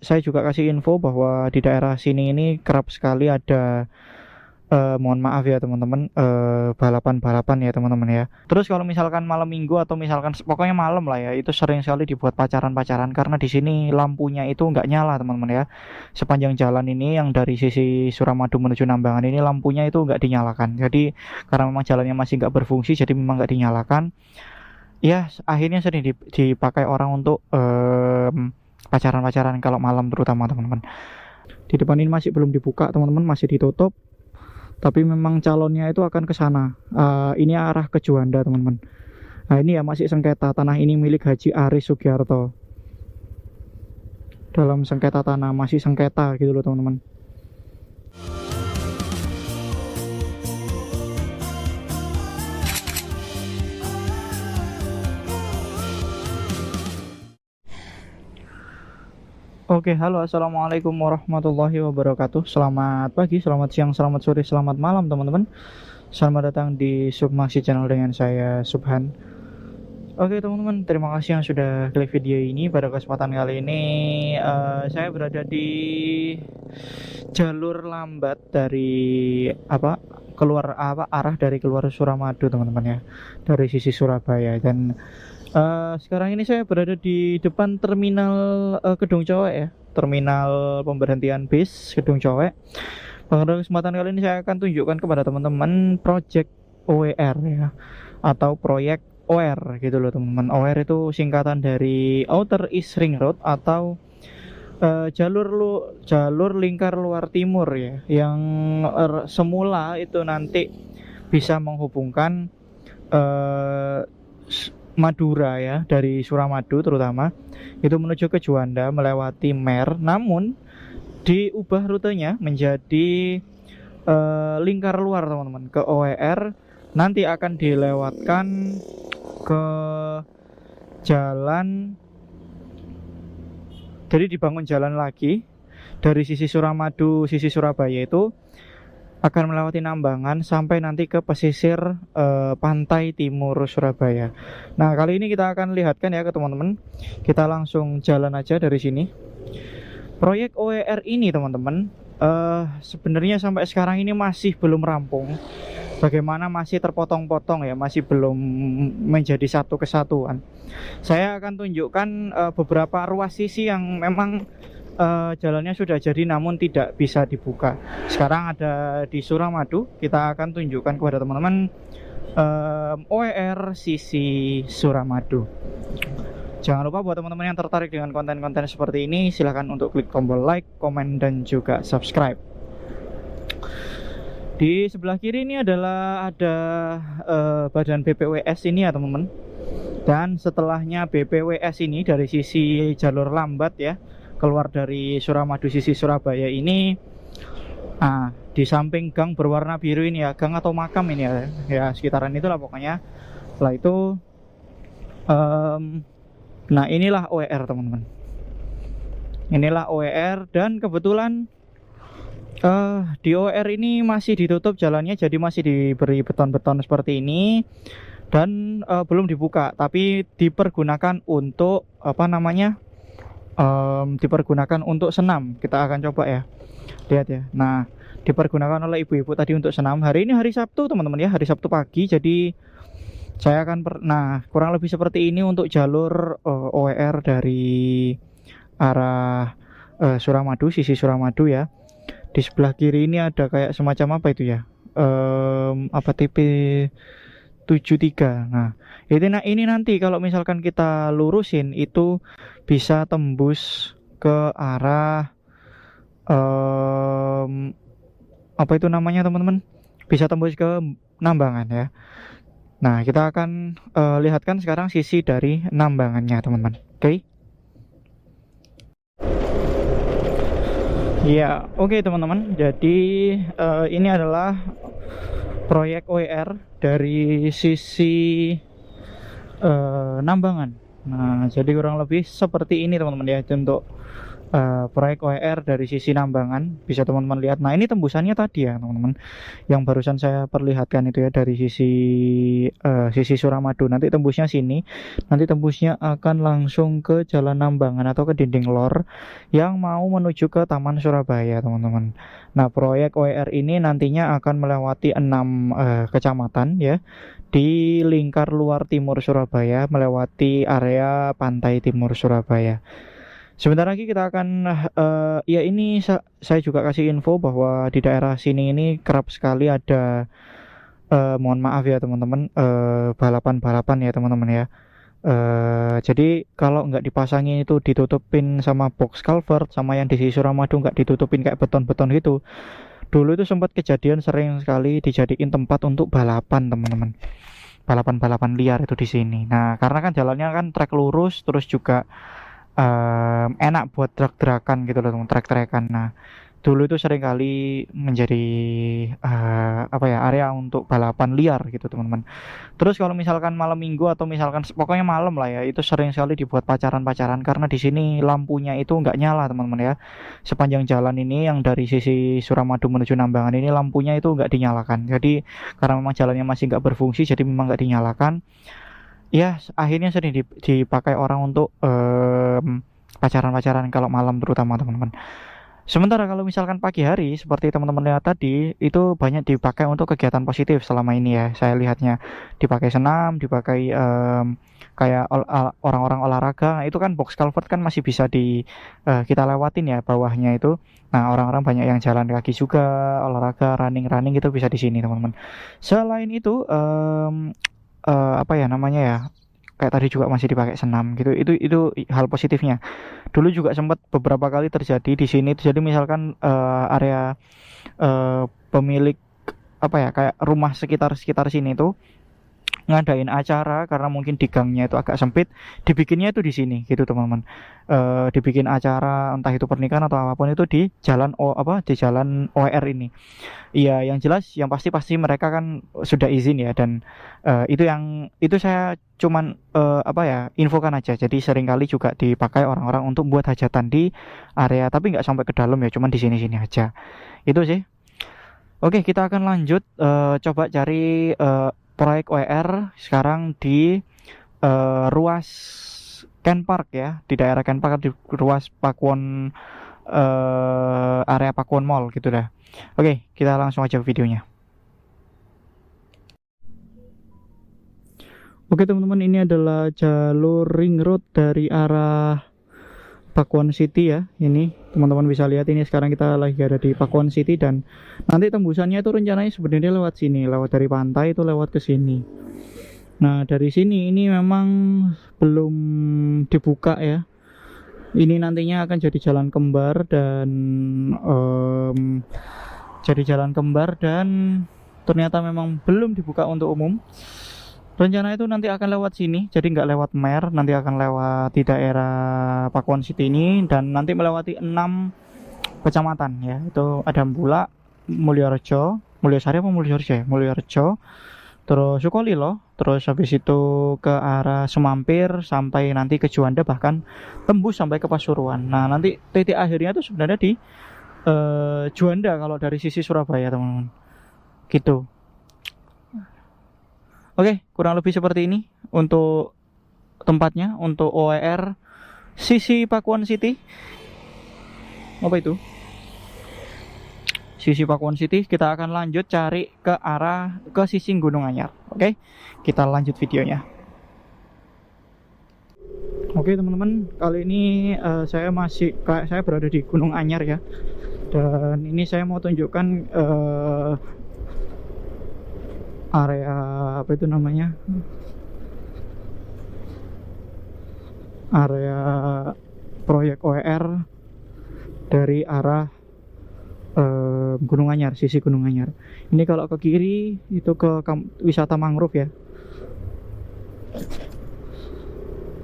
saya juga kasih info bahwa di daerah sini ini kerap sekali ada mohon maaf ya teman-teman, balapan-balapan ya teman-teman ya. Terus kalau misalkan malam minggu atau misalkan pokoknya malam lah ya, itu sering sekali dibuat pacaran-pacaran karena di sini lampunya itu nggak nyala teman-teman ya. Sepanjang jalan ini yang dari sisi Suramadu menuju Nambangan ini lampunya itu nggak dinyalakan. Jadi karena memang jalannya masih nggak berfungsi, jadi memang nggak dinyalakan. Ya akhirnya sering dipakai orang untuk pacaran-pacaran kalau malam terutama teman-teman. Di depan ini masih belum dibuka teman-teman, masih ditutup. Tapi memang calonnya itu akan ke sana. Ini arah ke Juanda teman-teman. Nah ini ya masih sengketa, tanah ini milik Haji Aris Sugiarto. Dalam sengketa tanah, masih sengketa gitu loh teman-teman. Oke, halo, assalamualaikum warahmatullahi wabarakatuh. Selamat pagi, selamat siang, selamat sore, selamat malam teman-teman. Selamat datang di Submaksi Channel dengan saya Subhan. Oke teman-teman, terima kasih yang sudah klik video ini. Pada kesempatan kali ini saya berada di jalur lambat dari arah dari keluar Suramadu teman-teman ya, dari sisi Surabaya. Dan sekarang ini saya berada di depan terminal Kedung Cowek ya, terminal pemberhentian bis Kedung Cowek. Pada kesempatan kali ini saya akan tunjukkan kepada teman-teman project OER ya, atau proyek OR gitu loh teman-teman. OR itu singkatan dari Outer East Ring Road atau jalur lingkar luar timur ya, yang semula itu nanti bisa menghubungkan Madura ya, dari Suramadu terutama itu menuju ke Juanda melewati Mer, namun diubah rutenya menjadi lingkar luar teman-teman, ke OER. Nanti akan dilewatkan ke jalan, jadi dibangun jalan lagi dari sisi Suramadu, sisi Surabaya itu akan melewati Nambangan sampai nanti ke pesisir pantai timur Surabaya. Nah kali ini kita akan lihatkan ya ke teman-teman. Kita langsung jalan aja dari sini. Proyek OER ini teman-teman, sebenarnya sampai sekarang ini masih belum rampung. Bagaimana masih terpotong-potong ya, masih belum menjadi satu kesatuan. Saya akan tunjukkan beberapa ruas sisi yang memang jalannya sudah jadi namun tidak bisa dibuka. Sekarang ada di Suramadu, kita akan tunjukkan kepada teman-teman OER sisi Suramadu. Jangan lupa buat teman-teman yang tertarik dengan konten-konten seperti ini, silahkan untuk klik tombol like, komen, dan juga subscribe. Di sebelah kiri ini adalah ada badan BPWS ini ya teman-teman. Dan setelahnya BPWS ini dari sisi jalur lambat ya, keluar dari Suramadu sisi Surabaya ini, di samping gang berwarna biru ini ya, gang atau makam ini ya sekitaran itulah pokoknya. Setelah itu nah inilah OER teman-teman, inilah OER. Dan kebetulan di OER ini masih ditutup jalannya, jadi masih diberi beton-beton seperti ini dan belum dibuka, tapi dipergunakan untuk dipergunakan untuk senam. Kita akan coba ya, lihat ya. Nah dipergunakan oleh ibu-ibu tadi untuk senam. Hari ini hari Sabtu teman-teman ya, hari Sabtu pagi. Jadi saya akan kurang lebih seperti ini untuk jalur OER dari arah Suramadu, sisi Suramadu ya. Di sebelah kiri ini ada kayak semacam apa itu ya, TP 73. Nah ini nanti kalau misalkan kita lurusin itu bisa tembus ke arah apa itu namanya teman-teman, bisa tembus ke Nambangan ya. Nah kita akan lihatkan sekarang sisi dari Nambangannya teman-teman. Oke. Ya, oke teman-teman. Jadi ini adalah proyek OER dari sisi Nambangan. Nah, jadi kurang lebih seperti ini teman-teman ya, untuk proyek OER dari sisi Nambangan, bisa teman-teman lihat. Nah, ini tembusannya tadi ya teman-teman, yang barusan saya perlihatkan itu ya, dari sisi Suramadu. Nanti tembusnya sini, nanti tembusnya akan langsung ke Jalan Nambangan atau ke dinding lor yang mau menuju ke Taman Surabaya teman-teman. Nah, proyek OER ini nantinya akan melewati 6 kecamatan ya, di lingkar luar timur Surabaya, melewati area pantai timur Surabaya. Sebentar lagi kita akan ya ini saya juga kasih info bahwa di daerah sini ini kerap sekali ada, mohon maaf ya teman-teman, balapan-balapan ya teman-teman ya. Jadi kalau nggak dipasangin itu, ditutupin sama box culvert, sama yang di sisi Suramadu nggak ditutupin kayak beton-beton gitu. Dulu itu sempat kejadian sering sekali dijadiin tempat untuk balapan teman-teman. Balapan-balapan liar itu di sini. Nah, karena kan jalannya kan trek lurus, terus juga enak buat trek-trekan gitu loh, trek-trekan. Nah, dulu itu sering kali menjadi apa ya, area untuk balapan liar gitu teman-teman. Terus kalau misalkan malam minggu atau misalkan pokoknya malam lah ya, itu sering sekali dibuat pacaran-pacaran karena di sini lampunya itu nggak nyala teman-teman ya. Sepanjang jalan ini yang dari sisi Suramadu menuju Nambangan ini lampunya itu nggak dinyalakan. Jadi karena memang jalannya masih nggak berfungsi, jadi memang nggak dinyalakan. Ya, akhirnya sering dipakai orang untuk pacaran-pacaran kalau malam terutama teman-teman. Sementara kalau misalkan pagi hari seperti teman-teman lihat tadi, itu banyak dipakai untuk kegiatan positif selama ini ya. Saya lihatnya dipakai senam, dipakai kayak orang-orang olahraga. Itu kan box culvert kan masih bisa kita lewatin ya bawahnya itu. Nah, orang-orang banyak yang jalan kaki juga, olahraga, running gitu bisa di sini teman-teman. Selain itu apa ya namanya ya, kayak tadi juga masih dipakai senam gitu, itu hal positifnya. Dulu juga sempat beberapa kali terjadi di sini. Jadi misalkan area pemilik apa ya, kayak rumah sekitar sini tuh ngadain acara karena mungkin di gangnya itu agak sempit, dibikinnya itu di sini gitu teman-teman. Dibikin acara entah itu pernikahan atau apapun itu di jalan di jalan OR ini. Iya, yang jelas yang pasti mereka kan sudah izin ya, dan itu saya cuman apa ya, infokan aja. Jadi seringkali juga dipakai orang-orang untuk buat hajatan di area, tapi nggak sampai ke dalam ya, cuman di sini-sini aja. Itu sih. Oke, kita akan lanjut coba cari proyek OER sekarang di ruas Ken Park ya, di daerah Ken Park, di ruas Pakuwon, area Pakuwon Mall gitu dah. Oke, kita langsung aja videonya. Oke teman-teman, ini adalah jalur ring road dari arah Pakuwon City ya. Ini teman-teman bisa lihat, ini sekarang kita lagi ada di Pakuwon City, dan nanti tembusannya itu rencananya sebenarnya lewat sini, lewat dari pantai itu lewat ke sini. Nah, dari sini ini memang belum dibuka ya. Ini nantinya akan jadi jalan kembar dan ternyata memang belum dibuka untuk umum. Rencana itu nanti akan lewat sini, jadi nggak lewat Mer, nanti akan lewat di daerah Pakuwon City ini, dan nanti melewati 6 kecamatan ya. Itu ada Bulak, Mulyorejo, Mulyosari apa Mulyorejo ya? Mulyorejo, terus Sukolilo, terus habis itu ke arah Semampir sampai nanti ke Juanda, bahkan tembus sampai ke Pasuruan. Nah, nanti titik akhirnya itu sebenarnya di Juanda kalau dari sisi Surabaya teman-teman. Gitu. Oke, kurang lebih seperti ini untuk tempatnya, untuk OER sisi Pakuwon City. Apa itu? Sisi Pakuwon City. Kita akan lanjut cari ke sisi Gunung Anyar. Oke, kita lanjut videonya. Oke teman-teman, kali ini saya berada di Gunung Anyar ya. Dan ini saya mau tunjukkan area apa itu namanya, area proyek OER dari arah Gunung Anyar, sisi Gunung Anyar. Ini kalau ke kiri itu ke wisata mangrove ya.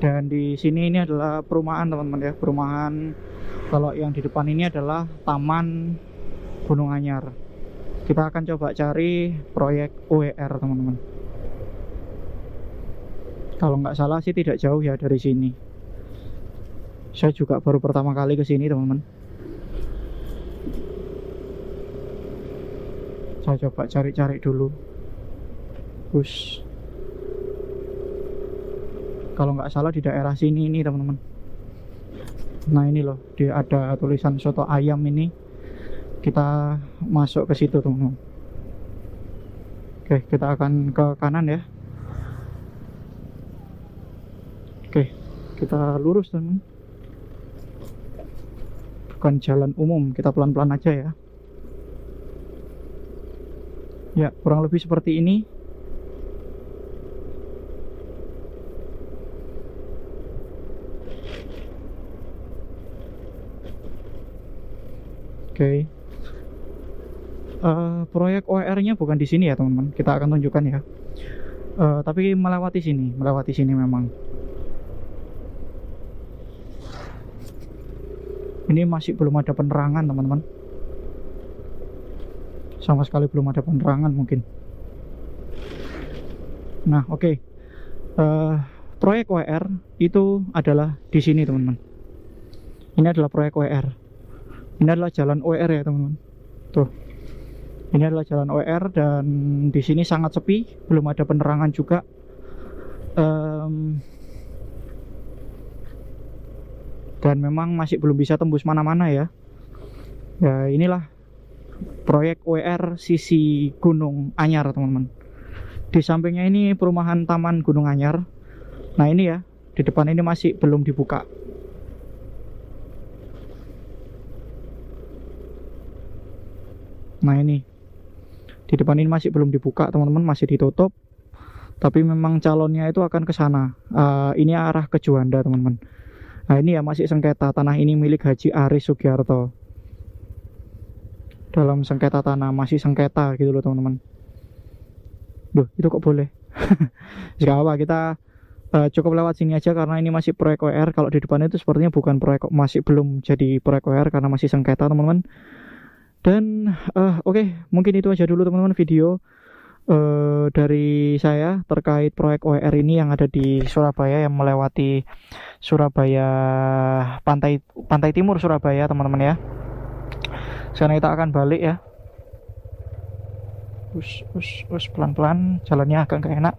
Dan di sini ini adalah perumahan teman-teman ya, perumahan. Kalau yang di depan ini adalah Taman Gunung Anyar. Kita akan coba cari proyek OER teman-teman. Kalau nggak salah sih tidak jauh ya dari sini. Saya juga baru pertama kali ke sini, teman-teman. Saya coba cari-cari dulu. Kalau nggak salah di daerah sini ini, teman-teman. Nah ini loh, dia ada tulisan soto ayam ini. Kita masuk ke situ, teman-teman. Oke, kita akan ke kanan ya. Oke, kita lurus, teman-teman. Bukan jalan umum, kita pelan-pelan aja ya. Ya, kurang lebih seperti ini. Oke. Proyek OER-nya bukan di sini ya, teman-teman. Kita akan tunjukkan ya. Tapi melewati sini memang. Ini masih belum ada penerangan, teman-teman. Sama sekali belum ada penerangan mungkin. Nah, oke. Proyek OER itu adalah di sini, teman-teman. Ini adalah proyek OER. Ini adalah jalan OER ya, teman-teman. Tuh. Ini adalah jalan OER dan di sini sangat sepi, belum ada penerangan juga. Dan memang masih belum bisa tembus mana-mana ya. Ya, inilah proyek OER sisi Gunung Anyar, teman-teman. Di sampingnya ini perumahan Taman Gunung Anyar. Nah, ini ya, di depan ini masih belum dibuka. Nah, ini di depan ini masih belum dibuka, teman-teman, masih ditutup. Tapi memang calonnya itu akan ke sana. Ini arah ke Juanda, teman-teman. Nah, ini ya masih sengketa. Tanah ini milik Haji Aris Sugiarto. Dalam sengketa tanah, masih sengketa gitu loh, teman-teman. Duh, itu kok boleh? Gak apa, kita cukup lewat sini aja karena ini masih proyek OER. Kalau di depan itu sepertinya bukan proyek, masih belum jadi proyek OER karena masih sengketa, teman-teman. Dan oke, mungkin itu aja dulu, teman-teman, video dari saya terkait proyek OER ini yang ada di Surabaya, yang melewati Surabaya, pantai timur Surabaya, teman-teman ya. Sekarang kita akan balik ya. Pelan-pelan, jalannya agak gak enak.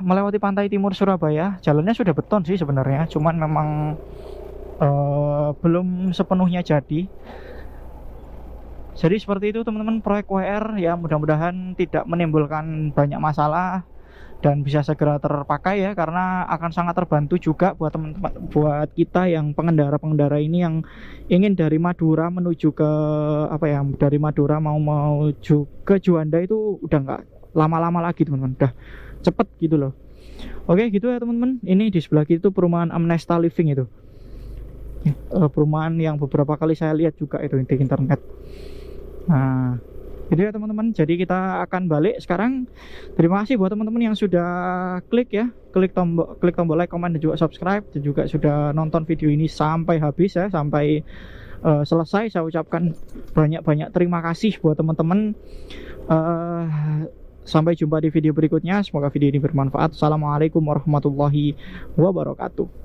Melewati pantai timur Surabaya, jalannya sudah beton sih sebenarnya, cuman memang belum sepenuhnya jadi. Jadi seperti itu, teman-teman, proyek OER ya, mudah-mudahan tidak menimbulkan banyak masalah dan bisa segera terpakai ya, karena akan sangat terbantu juga buat teman-teman, buat kita yang pengendara ini yang ingin dari Madura menuju ke dari Madura mau ke Juanda itu udah nggak lama-lama lagi, teman-teman, udah cepet gitu loh. Oke, gitu ya, teman-teman. Ini di sebelah kiri itu perumahan Amnesta Living itu. Perumahan yang beberapa kali saya lihat juga itu di internet. Nah, itu ya, teman-teman. Jadi kita akan balik sekarang. Terima kasih buat teman-teman yang sudah klik tombol like, comment, dan juga subscribe, dan juga sudah nonton video ini sampai habis ya, sampai selesai. Saya ucapkan banyak-banyak terima kasih buat teman-teman. Sampai jumpa di video berikutnya. Semoga video ini bermanfaat. Assalamualaikum warahmatullahi wabarakatuh.